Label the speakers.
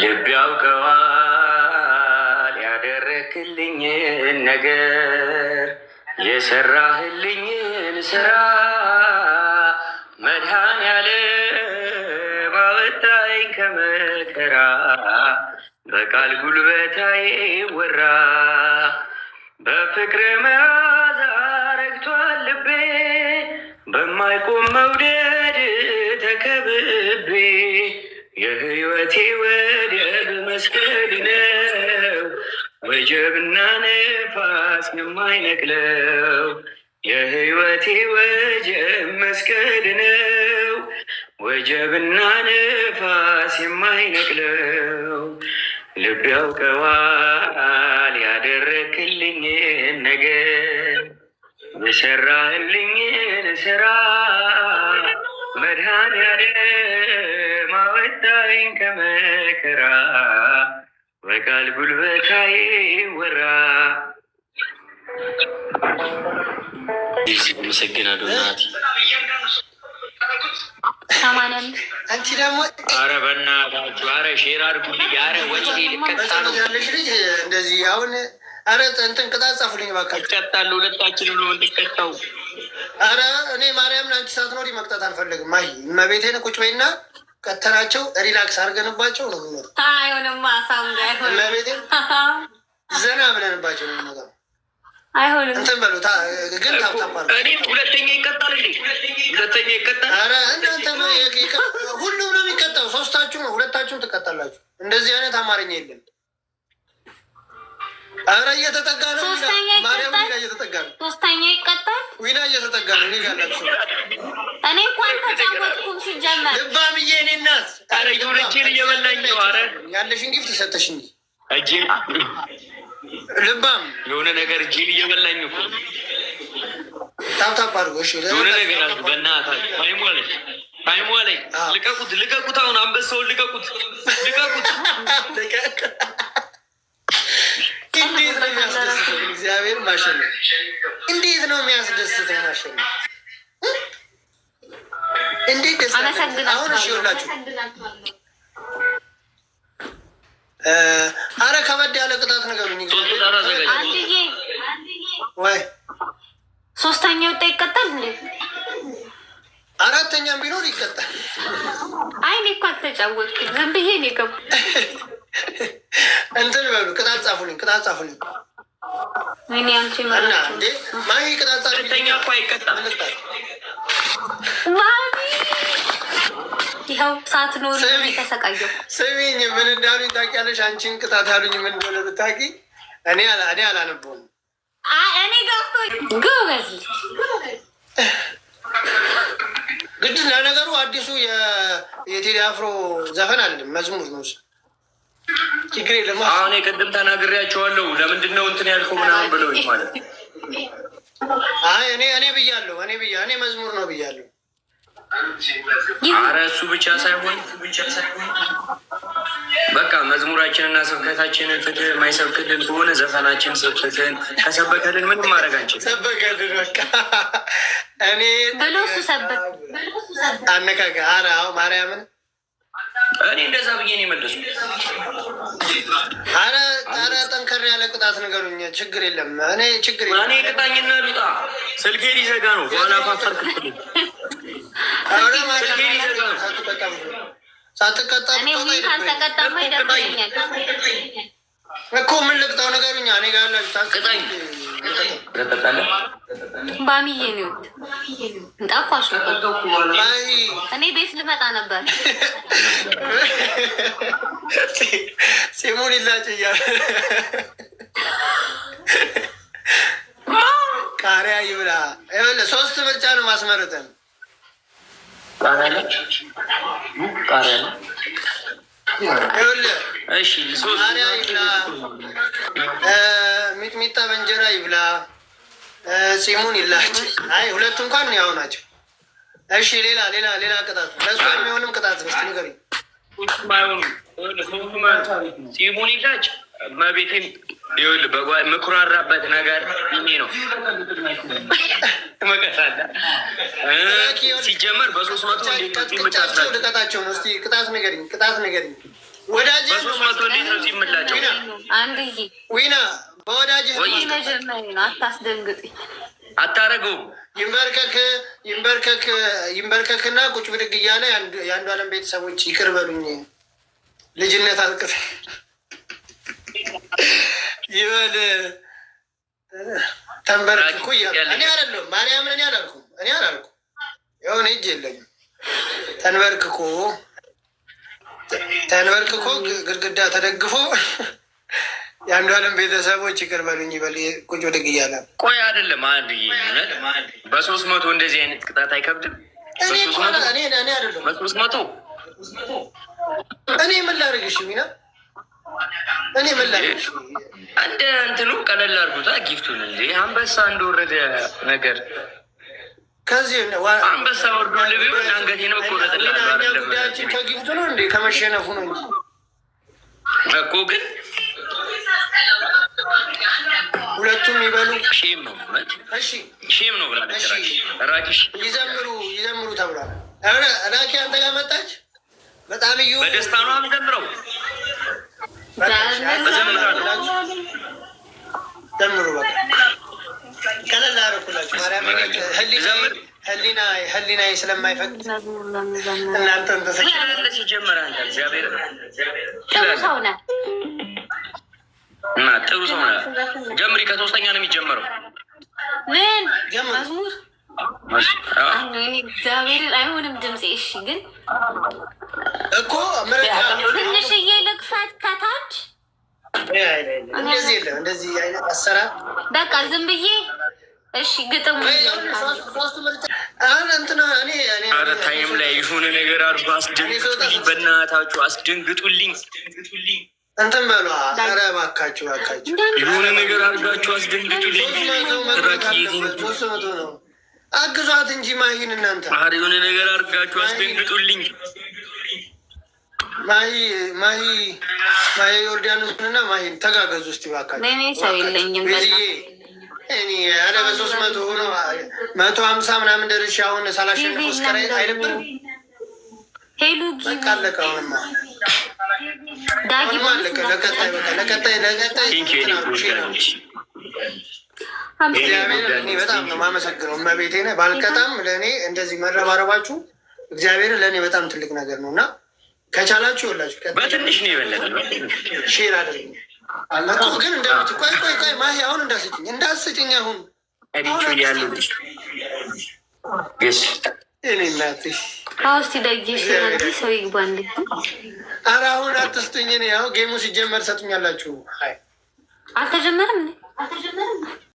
Speaker 1: ልብ ያውቀዋል ያደረክልኝን ነገር የሰራህልኝን ስራ መድኃኔዓለም አወጣኝ ከመከራ በቃል ጉልበታዬ ወራ በፍቅር መዓዛ ረግቷል ልቤ በማይቆም መውደድ ተከብቤ የህይወቴ ወደብ መስቀል ነው ወጀብና ነፋስ የማይነቅለው የህይወቴ ወጀብ መስቀል ነው ወጀብና ነፋስ የማይነቅለው ልብ ያውቀዋል ያደረክልኝን ነገር የሰራህልኝን ስራ መድኃኔዓለም አወጣኝ ከመከራ በቃል ጉልበታዬ ወራ። አመሰግናለሁ እናቴ።
Speaker 2: አንቺ ደግሞ
Speaker 1: አረ በእናታችሁ አረ ሼር አድርጉልኝ። አረ ወጪ ልቀጣ ነው
Speaker 2: ያለሽ ልጅ እንደዚህ አሁን አረ እንትን ቅጣት ጻፉልኝ እባካችሁ።
Speaker 1: ቀጣሉ ሁለታችን ብሎ እንድቀጣው።
Speaker 2: አረ እኔ ማርያምን አንቺ ሳትኖሪ መቅጣት አልፈልግም። አይ እመቤቴን ቁጭ በይና ቀተናቸው ሪላክስ አድርገንባቸው ነው ምኖር።
Speaker 3: አይሆንማ ሳምጋ አይሆን
Speaker 2: እመቤቴን ዘና ብለንባቸው ነው ነገር
Speaker 3: አይሆንም።
Speaker 2: እንትን በሉታ ግን ታውጣባሉ።
Speaker 1: እኔ ሁለተኛ ይቀጣል እንዴ? ሁለተኛ ይቀጣል።
Speaker 2: አረ እናንተ ሁሉም ነው የሚቀጣው። ሶስታችሁ ነው ሁለታችሁም ትቀጣላችሁ። እንደዚህ አይነት አማርኛ የለም። አረ እየተጠጋ ነው። ማርያም ዊና እየተጠጋ ነው።
Speaker 3: ሶስተኛ ይቀጣል።
Speaker 2: ዊና እየተጠጋ ነው። እኔ ጋላችሁ
Speaker 3: እኔ እንኳን ተጫወትኩም ሲጀመር
Speaker 2: ልባምዬ እኔ እናት
Speaker 1: አረ ጆሮቼን እየበላኝ ነው። አረ
Speaker 2: ያለሽን ጊፍት ሰጠሽኝ
Speaker 1: እጄ
Speaker 2: ልባም
Speaker 1: የሆነ ነገር እጄን እየበላኝ እኮ
Speaker 2: ታፕታፕ አድርጎ እሺ
Speaker 1: የሆነ ነገር አለ። በእናታችሁ አይሟለኝ ልቀቁት፣ ልቀቁት። አሁን አንበሳውን ልቀቁት፣ ልቀቁት።
Speaker 2: እንዴት ነው የሚያስደስተው? እግዚአብሔር ማሸነፍ እንዴት ነው የሚያስደስተው? ማሸነፍ እንዴት ደስ አሁን እሺ ይኸውላችሁ አረ ከበድ ያለ ቅጣት ነገሩኝ።
Speaker 3: አንድዬ
Speaker 2: ወይ
Speaker 3: ሶስተኛ ወጣ ይቀጣል እንዴ?
Speaker 2: አራተኛም ቢኖር ይቀጣል።
Speaker 3: አይ እኔ እኮ አልተጫወትኩም ዝም ብዬ ነው የገባሁት።
Speaker 2: እንትን በሉ ቅጣት ጻፉልኝ፣ ቅጣት ጻፉልኝ።
Speaker 3: እኔ አንቺ ማለት
Speaker 2: እንዴ ማይ ቅጣት ጻፉልኝ።
Speaker 1: ሁለተኛ እኮ አይቀጣም።
Speaker 3: ማሚ ይኸው ሳትኖር ተሰቃየሁ።
Speaker 2: ስሚኝ ምን እንዳሉኝ ታውቂያለሽ? አንቺን ቅጣት ያሉኝ ምን እንደሆነ ብታውቂ። እኔ አላነበውም።
Speaker 3: እኔ ገብቶኝ ጎበዝ
Speaker 2: ግድ ለነገሩ አዲሱ የቴዲ አፍሮ ዘፈን አይደለም መዝሙር ነው። ችግር የለም።
Speaker 1: አሁን የቅድም ተናግሬያቸዋለሁ። ለምንድን ነው እንትን ያልከው ምናምን ብለውኝ ማለት
Speaker 2: አይ እኔ ብያለሁ። እኔ መዝሙር ነው ብያለሁ።
Speaker 1: አረ እሱ ብቻ ሳይሆን በቃ መዝሙራችንና ስብከታችንን ፍትህ የማይሰብክልን ከሆነ ዘፈናችን ስብከትን ከሰበከልን ምንም ማድረግ አንችልም።
Speaker 2: ሰበከልን በቃ እኔ
Speaker 3: ብሎ እሱ ሰበክ
Speaker 2: አነካከ። አረ አዎ ማርያምን
Speaker 1: እኔ እንደዛ ብዬ ነው የመለሱት።
Speaker 2: አረ ጠንከር ያለ ቅጣት ነገሩኝ። ችግር የለም። እኔ ችግር የለም።
Speaker 1: እኔ ቅጣኝና ልውጣ። ስልኬ ሊዘጋ ነው። ኋላ ፋፈር ክፍል
Speaker 2: ሳትቀጣ
Speaker 3: እኔ ካልተቀጣማ ይደብረኛል
Speaker 2: እኮ። ምን ልቅጣው ነገሩኛ? እኔ ጋር
Speaker 1: ቅጣኝ።
Speaker 3: ባሚዬ ነው እንጣፋሽ ነው። እኔ ቤት ልመጣ ነበር።
Speaker 2: ሲሙን ይላጭ እያለ ቃሪያ ይብላ። ሶስት ምርጫ ነው ማስመረጠን።
Speaker 1: ቃሪያ እሺ፣
Speaker 2: ቃሪያ ይብላ፣ ሚጥሚጣ በእንጀራ ይብላ፣ ፂሙን ይላጭ። አይ ሁለቱ እንኳን ያው ናቸው። እሺ ሌላ ቅጣት ለእሱ የሚሆንም ቅጣት እስኪ ንገሪኝ።
Speaker 1: ፂሙን ይላጭ መቤቴን ይኸውልህ ምኩራራበት ነገር ይሄ ነው። መቀሳለ ሲጀመር በ300
Speaker 2: ልቀጣቸው ነው። እስኪ ቅጣት ንገሪኝ። ወዳጅ
Speaker 1: በ300 እንዴት ነው ሲምላቸው?
Speaker 3: አንድዬ
Speaker 2: ዊና በወዳጅ
Speaker 3: ነው። አታስደንግጡኝ።
Speaker 1: አታረገውም።
Speaker 2: ይንበርከክና ቁጭ ብድግ እያለ የአንዱ ዓለም ቤተሰቦች ይቅር በሉኝ ልጅነት አልቅስ ይበል ተንበርክኮ እያለ እኔ አይደለሁም ማርያምን እኔ አላልኩም የሆነ እጅ የለኝም ተንበርክኮ ግድግዳ ተደግፎ የአንዱ ዓለም ቤተሰቦች ይቅር በሉኝ ይበል ቁጭ ብድግ እያለ
Speaker 1: ቆይ አይደለም አንድ በ300 እንደዚህ አይነት ቅጣት አይከብድም?
Speaker 2: እኔ አይደለም
Speaker 1: በ300
Speaker 2: እኔ ምን ላድርግሽ ሚና እኔ ምን ላድርግሽ
Speaker 1: እንደ እንትኑ ቀለል አድርጉታ ጊፍቱን እንጂ አንበሳ እንደወረደ ነገር
Speaker 2: ከዚህ
Speaker 1: አንበሳ ወርዶ ለቢሆን አንገቴን መቆረጥልኝ አይደለም።
Speaker 2: ጉዳያችን ከጊፍቱ ነው እንዴ ከመሸነፉ ነው እንጂ
Speaker 1: እኮ ግን
Speaker 2: ሁለቱም ይበሉ።
Speaker 1: ሼም ነው ማለት
Speaker 2: እሺ
Speaker 1: ሼም ነው ብላ ራኪሽ
Speaker 2: ይዘምሩ ተብሏል። ራኪ አንተ ጋር መጣች። በጣም እዩ
Speaker 1: በደስታ ነው አምጀምረው
Speaker 2: ዘምሩ በቃ ቀለል አደረኩላችሁ። ማርያም ህሊና ስለማይፈቅድ እናንተን
Speaker 1: ተሰለለ ሲጀመር አንተ እግዚአብሔር
Speaker 3: ጥሩ ሰው ነህ
Speaker 1: እና ጥሩ ሰው ነህ። ጀምሪ ከ3ኛ ነው የሚጀመረው።
Speaker 3: ምን መዝሙር እግዚአብሔርን አይሆንም ድምፄ። እሺ ግን
Speaker 2: እኮ
Speaker 3: ትንሽዬ ልቅፈት ከታች
Speaker 2: እንደዚህ የለም እንደዚህ አይነት አሰራር
Speaker 3: በቃ ዝም ብዬ እሺ ግጥሙ
Speaker 1: ታይም ላይ የሆነ ነገር አርጎ አስደንግጡልኝ፣ በእናታችሁ አስደንግጡልኝ።
Speaker 2: እንትን በሏ ኧረ እባካችሁ
Speaker 1: የሆነ ነገር አርጋችሁ አስደንግጡልኝ።
Speaker 2: ነው አግዟት እንጂ ማሂን እናንተ
Speaker 1: የሆነ ነገር አርጋችሁ አስደንግጡልኝ።
Speaker 2: ማሂ ዮርዳኖስንና ማሂን ተጋገዙ እስቲ እባካችሁ።
Speaker 3: እኔ ሰው የለኝም
Speaker 2: እኔ ያለ በ300 ሆኖ 150 ምናምን ደርሼ አሁን ሳላሸንፍ እስከ አይደብርም።
Speaker 3: ሄሉ
Speaker 2: በቃ አለቀ። አሁንማ አለቀ። ለቀጣይ እግዚአብሔር እኔ በጣም ነው የማመሰግነው። እመቤቴ ነህ ባልቀጣም ለእኔ እንደዚህ መረባረባችሁ እግዚአብሔር ለእኔ በጣም ትልቅ ነገር ነው እና ከቻላችሁ ይኸውላችሁ
Speaker 1: በትንሽ ነው የበለጠ
Speaker 2: ሼር አድርጉ ግን እንደምት ቆይ ማሂ አሁን እንዳስጭኝ አሁን
Speaker 1: ያሉ
Speaker 2: እኔ እናትሽ
Speaker 3: ውስጥ ደጅሽ ሰው ይግባ እንዴ?
Speaker 2: ኧረ አሁን አትስጡኝ። እኔ ያው ጌሙ ሲጀመር ሰጡኛላችሁ።
Speaker 3: አልተጀመረም